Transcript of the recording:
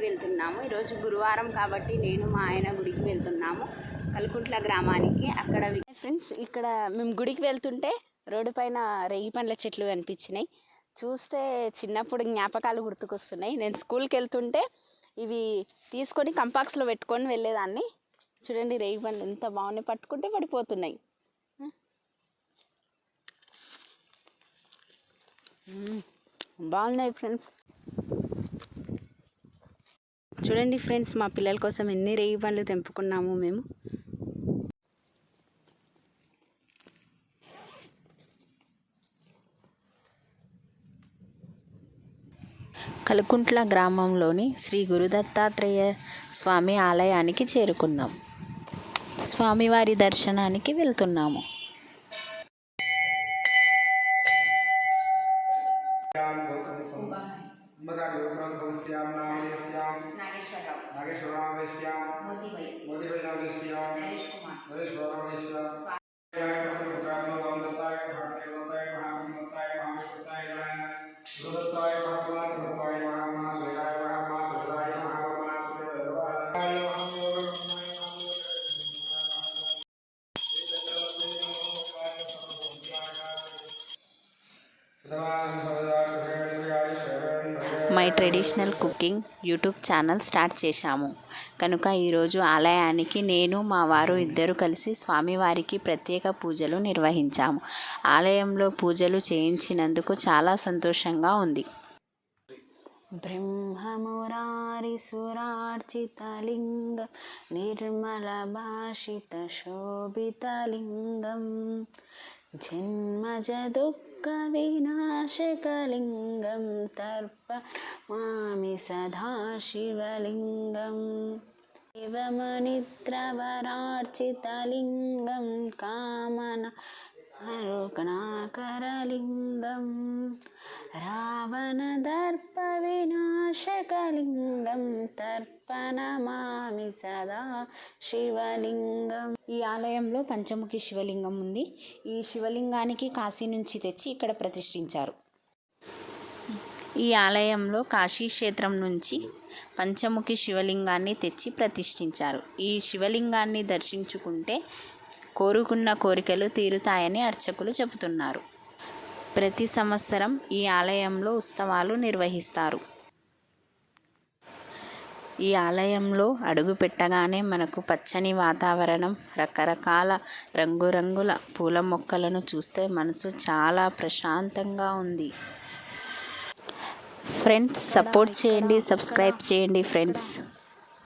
వెళ్తున్నాము. ఈరోజు గురువారం కాబట్టి నేను మా ఆయన గుడికి వెళ్తున్నాము, కలుకుంట్ల గ్రామానికి. అక్కడ ఫ్రెండ్స్, ఇక్కడ మేము గుడికి వెళ్తుంటే రోడ్డు పైన రేగి పండ్ల చెట్లు కనిపించినాయి. చూస్తే చిన్నప్పుడు జ్ఞాపకాలు గుర్తుకొస్తున్నాయి. నేను స్కూల్కి వెళ్తుంటే ఇవి తీసుకొని కంపాక్స్లో పెట్టుకొని వెళ్ళేదాన్ని. చూడండి రేగి పండ్లు ఎంత బాగున్నాయి, పట్టుకుంటే పడిపోతున్నాయి. బాగున్నాయి ఫ్రెండ్స్. చూడండి ఫ్రెండ్స్, మా పిల్లల కోసం ఎన్ని రేగి పండ్లు తెంపుకున్నాము మేము. కలుకుంట్ల గ్రామంలోని శ్రీ గురుదత్తాత్రేయ స్వామి ఆలయానికి చేరుకున్నాం. స్వామివారి దర్శనానికి వెళ్తున్నాము. My traditional cooking YouTube channel start చేశాము కనుక ఈరోజు ఆలయానికి నేను మా వారు ఇద్దరు కలిసి స్వామివారికి ప్రత్యేక పూజలు నిర్వహించాము. ఆలయంలో పూజలు చేయించినందుకు చాలా సంతోషంగా ఉంది. బ్రహ్మమురారి సురార్చితలింగ నిర్మల భాషిత శోభితలింగం జన్మజ దుఃఖ వినాశకలింగం తర్పమామి సదాశివలింగం శివమనిద్రవరార్చితలింగం కామన కరుణాకరలింగం రావణదర్ప వినాశకలింగం తర్పణమామి సదా శివలింగం. ఈ ఆలయంలో పంచముఖి శివలింగం ఉంది. ఈ శివలింగానికి కాశీ నుంచి తెచ్చి ఇక్కడ ప్రతిష్ఠించారు. ఈ ఆలయంలో కాశీ క్షేత్రం నుంచి పంచముఖి శివలింగాన్ని తెచ్చి ప్రతిష్ఠించారు. ఈ శివలింగాన్ని దర్శించుకుంటే కోరుకున్న కోరికలు తీరుతాయని అర్చకులు చెబుతున్నారు. ప్రతి సంవత్సరం ఈ ఆలయంలో ఉత్సవాలు నిర్వహిస్తారు. ఈ ఆలయంలో అడుగు పెట్టగానే మనకు పచ్చని వాతావరణం, రకరకాల రంగురంగుల పూల మొక్కలను చూస్తే మనసు చాలా ప్రశాంతంగా ఉంది. ఫ్రెండ్స్, సపోర్ట్ చేయండి, సబ్స్క్రైబ్ చేయండి ఫ్రెండ్స్.